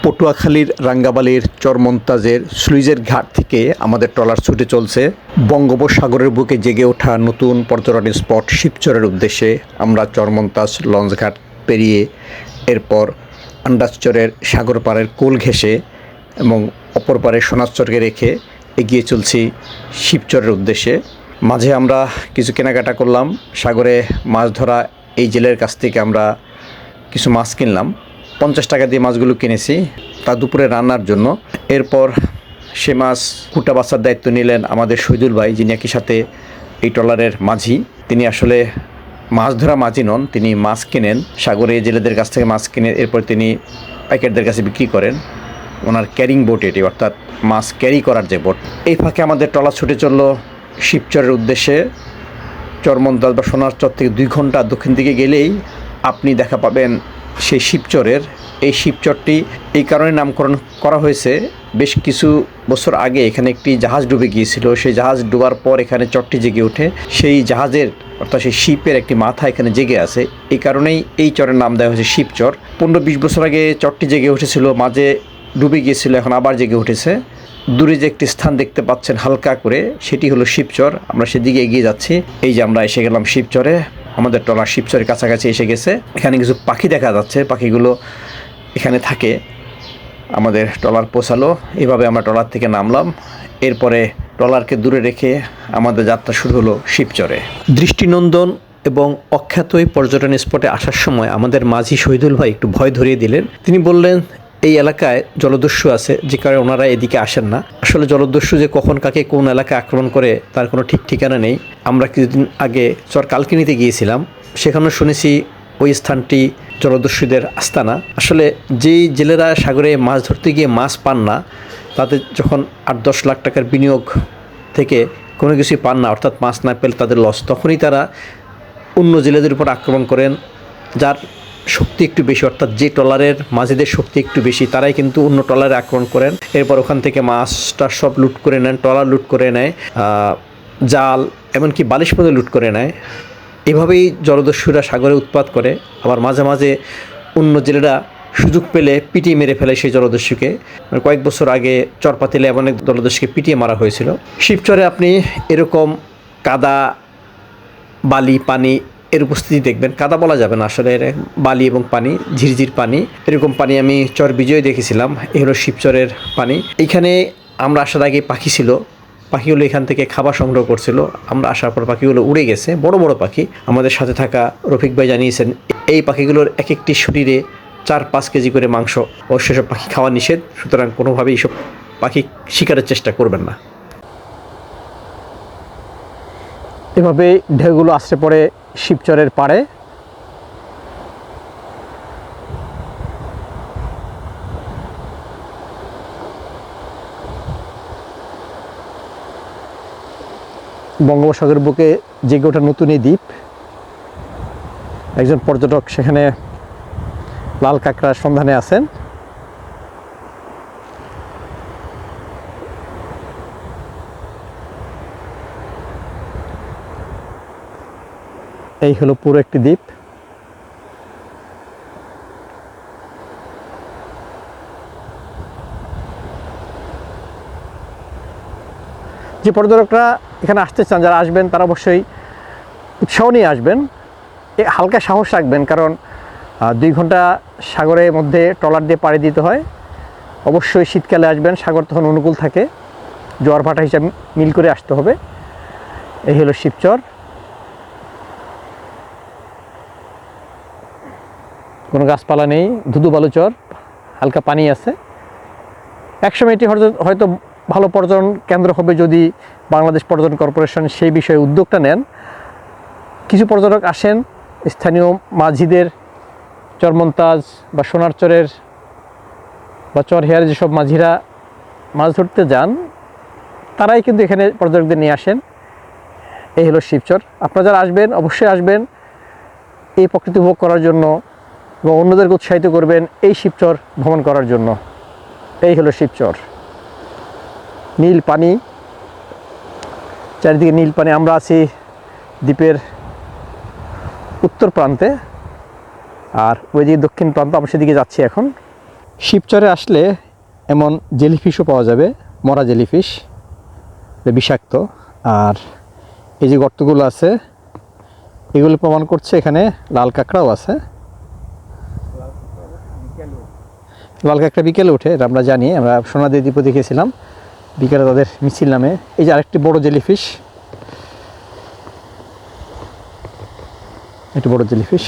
পটুয়াখালীর রাঙ্গাবালির চরমন্তাজের স্লুইজের ঘাট থেকে আমাদের ট্রলার ছুটে চলছে বঙ্গোপসাগরের বুকে জেগে ওঠা নতুন পর্যটন স্পট শিবচরের উদ্দেশ্যে। আমরা চরমন্তাজ লঞ্চঘাট পেরিয়ে এরপর আন্দাজচরের সাগর পাড়ের কোল ঘেঁষে এবং অপর পাড়ে সোনারচরকে রেখে এগিয়ে চলছি শিবচরের উদ্দেশ্যে। মাঝে আমরা কিছু কেনাকাটা করলাম। সাগরে মাছ ধরা এই জেলের কাছ থেকে আমরা কিছু মাছ কিনলাম। 50 টাকা দিয়ে মাছগুলো কিনেছি তা দুপুরে রান্নার জন্য। এরপর সে মাছ কুটা বাছার দায়িত্ব নিলেন আমাদের শহীদুল ভাই, যিনি একই সাথে এই ট্রলারের মাঝি। তিনি আসলে মাছ ধরা মাঝি নন, তিনি মাছ কেনেন সাগরে জেলেদের কাছ থেকে মাছ কিনে এরপর তিনি পাইকারদের কাছে বিক্রি করেন। ওনার ক্যারিং বোট এটি, অর্থাৎ মাছ ক্যারি করার যে বোট। এই ফাঁকে আমাদের ট্রলার ছুটে চলল শিবচরের উদ্দেশ্যে। চরমন্তাজ বা সোনারচর থেকে 2 ঘন্টা দক্ষিণ দিকে গেলেই আপনি দেখা পাবেন সেই শিবচরের। এই শিবচরটি এই কারণে নামকরণ করা হয়েছে, বেশ কিছু বছর আগে এখানে একটি জাহাজ ডুবে গিয়েছিল। সেই জাহাজ ডুবার পর এখানে চরটি জেগে ওঠে। সেই জাহাজের অর্থাৎ সেই শিপের একটি মাথা এখানে জেগে আছে, এই কারণেই এই চরের নাম দেওয়া হয়েছে শিবচর। 15-20 বছর আগে চরটি জেগে উঠেছিল, মাঝে ডুবে গিয়েছিল, এখন আবার জেগে উঠেছে। দূরে যে একটি স্থান দেখতে পাচ্ছেন হালকা করে, সেটি হলো শিবচর। আমরা সেদিকে এগিয়ে যাচ্ছি। এই যে আমরা এসে গেলাম শিবচরে। আমাদের ট্রলার শিবচরের কাছাকাছি এসে গেছে। এখানে কিছু পাখি দেখা যাচ্ছে, পাখিগুলো এখানে থাকে। আমাদের ট্রলার পৌঁছালো। এভাবে আমরা ট্রলার থেকে নামলাম। এরপরে ট্রলারকে দূরে রেখে আমাদের যাত্রা শুরু হলো শিবচরে। দৃষ্টিনন্দন এবং অখ্যাত এই পর্যটন স্পটে আসার সময় আমাদের মাঝি শহীদুল ভাই একটু ভয় ধরিয়ে দিলেন। তিনি বললেন এই এলাকায় জলদস্যু আছে, যে কারণে ওনারা এদিকে আসেন না। আসলে জলদস্যু যে কখন কাকে কোন এলাকায় আক্রমণ করে তার কোনো ঠিক ঠিকানা নেই। আমরা কিছুদিন আগে চর কালকিনিতে গিয়েছিলাম, সেখানে শুনেছি ওই স্থানটি জলদস্যুদের আস্তানা। আসলে যেই জেলেরা সাগরে মাছ ধরতে গিয়ে মাছ পান না, তাদের যখন 8-10 লাখ টাকার বিনিয়োগ থেকে কোনো কিছুই পান না, অর্থাৎ মাছ না পেলে তাদের লস, তখনই তারা অন্য জেলেদের উপর আক্রমণ করেন। যার শক্তি একটু বেশি, অর্থাৎ যে ট্রলারের মাঝিদের শক্তি একটু বেশি, তারাই কিন্তু অন্য ট্রলারে আক্রমণ করেন। এরপর ওখান থেকে মাছটা সব লুট করে নেন, ট্রলার লুট করে নেয়, জাল এমনকি বালিশ পর্যন্ত লুট করে নেয়। এভাবেই জলদস্যুরা সাগরে উৎপাত করে। আবার মাঝে মাঝে অন্য জেলেরা সুযোগ পেলে পিটিয়ে মেরে ফেলে সেই জলদস্যুকে। কয়েক বছর আগে চরপাতিলে এমন এক জলদস্যুকে পিটিয়ে মারা হয়েছিল। শিবচরে আপনি এরকম কাদা, বালি, পানি এর উপস্থিতি দেখবেন। কাদা বলা যাবে না, আসলে বালি এবং পানি, ঝিরঝির পানি। এরকম পানি আমি চর বিজয়ে দেখেছিলাম। এই হলো শিবচরের পানি। এইখানে আমরা আসার আগে পাখি ছিল, পাখিগুলো এখান থেকে খাবার সংগ্রহ করছিল। আমরা আসার পর পাখিগুলো উড়ে গেছে, বড় বড় পাখি। আমাদের সাথে থাকা রফিক ভাই জানিয়েছেন এই পাখিগুলোর এক একটি শরীরে 4-5 কেজি করে মাংস, ও সেসব পাখি খাওয়া নিষেধ, সুতরাং কোনোভাবেই এইসব পাখি শিকারের চেষ্টা করবেন না। এভাবে ঢেউগুলো আসতে পড়ে শিবচরের পাড়ে। বঙ্গোপসাগরের বুকে জেগে ওঠা নতুন এই দ্বীপ। একজন পর্যটক সেখানে লাল কাঁকড়ার সন্ধানে আছেন। এই হলো পুরো একটি দ্বীপ। যে পর্যটকরা এখানে আসতে চান, যারা আসবেন, তারা অবশ্যই উৎসাহ নিয়ে আসবেন, হালকা সাহস রাখবেন, কারণ 2 ঘন্টা সাগরের মধ্যে ট্রলার দিয়ে পাড়ি দিতে হয়। অবশ্যই শীতকালে আসবেন, সাগর তখন অনুকূল থাকে, জোয়ার ভাটা হিসাবে মিল করে আসতে হবে। এই হলো শিবচর। কোনো গাছপালা নেই, ধুধু বালু চর, হালকা পানি আছে। একসময় এটি হয়তো ভালো পর্যটন কেন্দ্র হবে যদি বাংলাদেশ পর্যটন কর্পোরেশন সেই বিষয়ে উদ্যোগটা নেন। কিছু পর্যটক আসেন, স্থানীয় মাঝিদের, চরমন্তাজ বা সোনারচরের বা চরহেয়ারে যেসব মাঝিরা মাছ ধরতে যান, তারাই কিন্তু এখানে পর্যটকদের নিয়ে আসেন। এই হলো শিবচর। আপনারা যারা আসবেন অবশ্যই আসবেন এই প্রকৃতি উপভোগ করার জন্য, এবং অন্যদেরকে উৎসাহিত করবেন এই শিবচর ভ্রমণ করার জন্য। এই হলো শিবচর। নীল পানি, চারিদিকে নীল পানি। আমরা আছি দ্বীপের উত্তর প্রান্তে, আর ওইদিকে দক্ষিণ প্রান্ত, আমরা সেদিকে যাচ্ছি এখন। শিবচরে আসলে এমন জেলিফিশও পাওয়া যাবে, মরা জেলিফিশ, বিষাক্ত। আর এই যে গর্তগুলো আছে এগুলো প্রমাণ করছে এখানে লাল কাঁকড়াও আছে। লাল কাঁকড়া বিকেলে ওঠে, এটা আমরা জানি, আমরা সোনাদি দ্বীপে দেখেছিলাম বিকেলে তাদের মিছিল নামে। এই যে আরেকটি বড় জেলিফিশ, একটু বড় জেলিফিশ।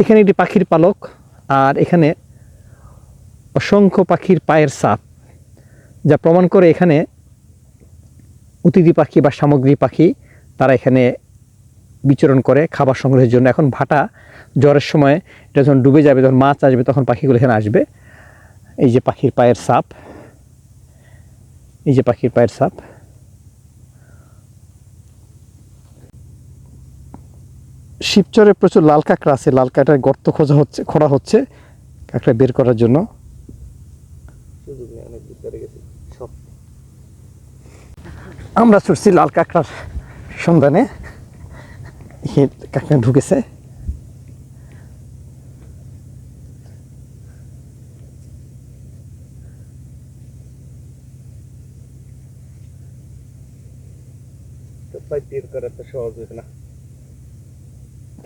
এখানে একটি পাখির পালক, আর এখানে অসংখ্য পাখির পায়ের ছাপ, যা প্রমাণ করে এখানে অতিথি পাখি বা সামগ্রী পাখি তারা এখানে বিচরণ করে খাবার সংগ্রহের জন্য। এখন ভাটা জ্বরের সময় এটা যখন ডুবে যাবে, যখন মাছ আসবে, তখন পাখিগুলো এখানে আসবে। এই যে পাখির পায়ের ছাপ, এই যে পাখির পায়ের ছাপ। শিবচরে প্রচুর লাল কাঁকড়া আছে, লাল কাঁকড়ার গর্ত খোঁড়া হচ্ছে কাঁকড়া বের করার জন্য। আমরা ছুটছি লাল কাঁকড়ার সন্ধানে, কাঁকড়া ঢুকেছে। বের করা তো সহজ হবে না,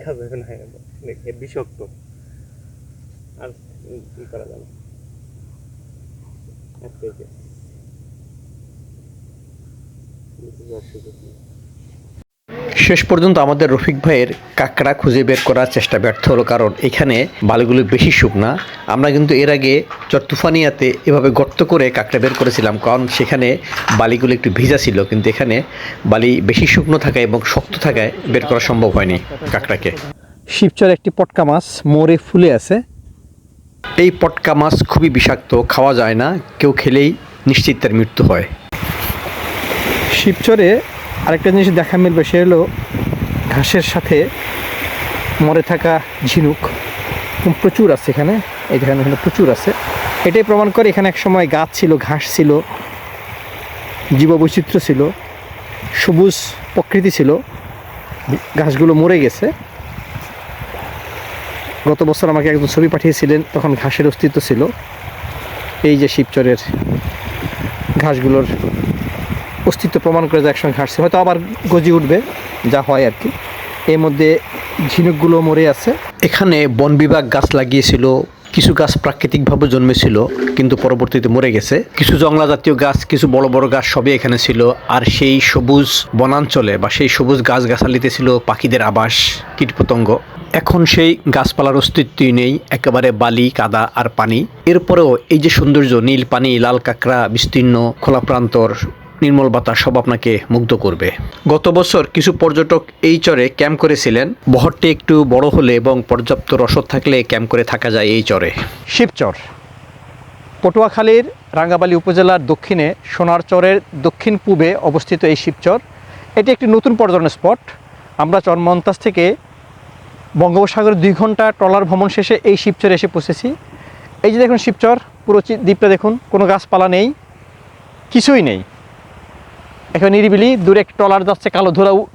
কাজ হবে না, বিষাক্ত। আর কি করা যাবে? শেষ পর্যন্ত আমাদের রফিক ভাইয়ের কাঁকড়া খুঁজে বের করার চেষ্টা ব্যর্থ হলো, কারণ এখানে বালিগুলো বেশি শুকনা। আমরা কিন্তু এর আগে চরতুফানিয়াতে এভাবে গর্ত করে কাঁকড়া বের করেছিলাম, কারণ সেখানে বালিগুলো একটু ভিজা ছিল, কিন্তু এখানে বালি বেশি শুকনো থাকায় এবং শক্ত থাকায় বের করা সম্ভব হয়নি কাঁকড়াকে। শিবচর একটি পটকা মাছ মরে ফুলে আছে। এই পটকা মাছ খুবই বিষাক্ত, খাওয়া যায় না, কেউ খেলেই নিশ্চিত তার মৃত্যু হয়। শিবচরে আরেকটা জিনিস দেখা মিলবে, সে হলো ঘাসের সাথে মরে থাকা ঝিনুক প্রচুর আছে এখানে। এই দেখেন এখানে প্রচুর আছে। এটাই প্রমাণ করে এখানে এক সময় গাছ ছিল, ঘাস ছিল, জীববৈচিত্র্য ছিল, সবুজ প্রকৃতি ছিল। ঘাসগুলো মরে গেছে। গত বছর আমাকে একজন ছবি পাঠিয়েছিলেন, তখন ঘাসের অস্তিত্ব ছিল। এই যে শিবচরের ঘাসগুলোর অস্তিত্ব প্রমাণ করে যে একসঙ্গে ঘাস ছিল, হয়তো আবার গজি উঠবে, যা হয় আর কি। এর মধ্যে ঝিনুকগুলো মরে আছে। এখানে বন বিভাগ গাছ লাগিয়েছিল, কিছু গাছ প্রাকৃতিকভাবে জন্মেছিল কিন্তু পরবর্তীতে মরে গেছে। কিছু জংলা জাতীয় গাছ, কিছু বড় বড় গাছ সবই এখানে ছিল। আর সেই সবুজ বনাঞ্চলে বা সেই সবুজ গাছগাছালিতে ছিল পাখিদের আবাস, কীটপতঙ্গ। এখন সেই গাছপালার অস্তিত্বই নেই, একেবারে বালি, কাদা আর পানি। এরপরেও এই যে সৌন্দর্য, নীল পানি, লাল কাঁকড়া, বিস্তীর্ণ খোলা প্রান্তর, নির্মল বাতাস সব আপনাকে মুগ্ধ করবে। গত বছর কিছু পর্যটক এই চরে ক্যাম্প করেছিলেন। বহরটি একটু বড় হলে এবং পর্যাপ্ত রসদ থাকলে ক্যাম্প করে থাকা যায় এই চরে। শিবচর পটুয়াখালীর রাঙ্গাবালী উপজেলার দক্ষিণে সোনারচরের দক্ষিণ পূবে অবস্থিত এই শিবচর। এটি একটি নতুন পর্যটন স্পট। আমরা চরমন্তাজ থেকে বঙ্গোপসাগরের 2 ঘন্টা ট্রলার ভ্রমণ শেষে এই শিবচরে এসে পৌঁছেছি। এই যে দেখুন শিবচর, পুরো দ্বীপটা দেখুন, কোনো গাছপালা নেই, কিছুই নেই। এখানে নিরিবিলি, দূরে একটি ট্রলার যাচ্ছে কালো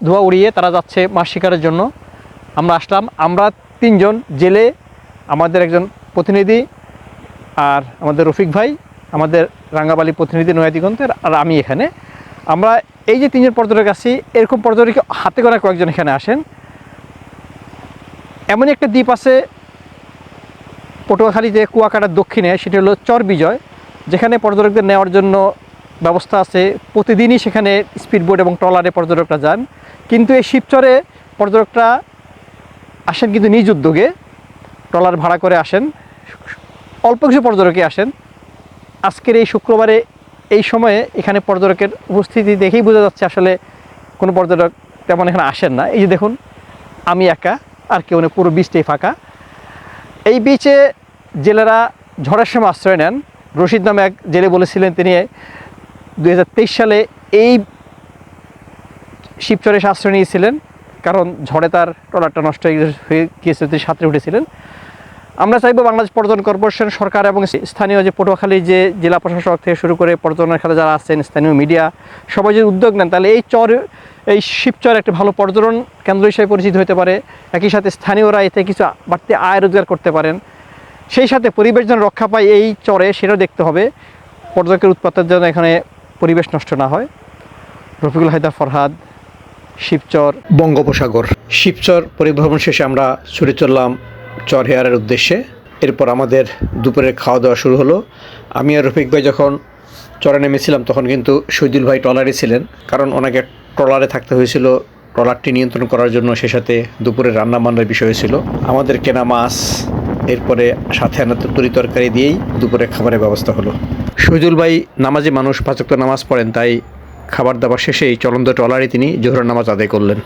ধোঁয়া উড়িয়ে, তারা যাচ্ছে মাছ শিকারের জন্য। আমরা আসলাম, আমরা 3 জন জেলে, আমাদের একজন প্রতিনিধি, আর আমাদের রফিক ভাই, আমাদের রাঙ্গাবালী প্রতিনিধি নয়াদিগন্তের, আর আমি এখানে। আমরা এই যে 3 জন পর্যটক আছি, এরকম পর্যটক হাতে গোনা কয়েকজন এখানে আসেন। এমনই একটা দ্বীপ আছে পটুয়াখালীতে কুয়াকাটার দক্ষিণে, সেটি হলো চর বিজয়, যেখানে পর্যটকদের নেওয়ার জন্য ব্যবস্থা আছে। প্রতিদিনই সেখানে স্পিডবোট এবং ট্রলারে পর্যটকরা যান। কিন্তু এই শিবচরে পর্যটকরা আসেন কিন্তু নিজ উদ্যোগে, ট্রলার ভাড়া করে আসেন। অল্প কিছু পর্যটকই আসেন। আজকের এই শুক্রবারে এই সময়ে এখানে পর্যটকের উপস্থিতি দেখেই বোঝা যাচ্ছে আসলে কোনো পর্যটক তেমন এখানে আসেন না। এই যে দেখুন, আমি একা, আর কেউ নেই, পুরো বিচটাই ফাঁকা। এই বিচে জেলেরা ঝড়ের সময় আশ্রয় নেন। রশিদ নামে এক জেলে বলেছিলেন, তিনি 2023 সালে এই শিবচরে আশ্রয় নিয়েছিলেন, কারণ ঝড়ে তার ট্রলারটা নষ্ট হয়ে গিয়েছে, তিনি সাঁতরে উঠেছিলেন। আমরা চাইবো বাংলাদেশ পর্যটন কর্পোরেশন, সরকার এবং স্থানীয় যে পটুয়াখালী যে জেলা প্রশাসক থেকে শুরু করে পর্যটনের খাতে যারা আছেন, স্থানীয় মিডিয়া, সবাই যদি উদ্যোগ নেন তাহলে এই শিবচর একটি ভালো পর্যটন কেন্দ্র হিসেবে পরিচিত হতে পারে। একই সাথে স্থানীয়রা এতে কিছু বাড়তি আয় রোজগার করতে পারেন। সেই সাথে পরিবেশ যেন রক্ষা পায় এই চরে, সেটাও দেখতে হবে। পর্যটকের উৎপাতের জন্য এখানে পরিবেশ নষ্ট না হয়। রফিকুল হায়দার ফরহাদ, শিবচর, বঙ্গোপসাগর। শিবচর পরিভ্রমণ শেষে আমরা ছুটে চললাম চরহেয়ারের উদ্দেশ্যে। এরপর আমাদের দুপুরের খাওয়া দাওয়া শুরু হলো। আমি আর রফিক ভাই যখন চরে নেমেছিলাম তখন কিন্তু শহীদুল ভাই ট্রলারে ছিলেন, কারণ ওনাকে ট্রলারে থাকতে হয়েছিল ট্রলারটি নিয়ন্ত্রণ করার জন্য। সে সাথে দুপুরে রান্নাবান্নার বিষয় ছিল। আমাদের কেনা মাছ, এরপরে সাথে আনা তরি তরকারি দিয়েই দুপুরে খাবারের ব্যবস্থা হলো। শহীদুল ভাই নামাজি মানুষ, 5 ওয়াক্ত নামাজ পড়েন, তাই খাবার দাবার শেষেই চলন্ত ট্রলারে তিনি জোহরের নামাজ আদায় করলেন।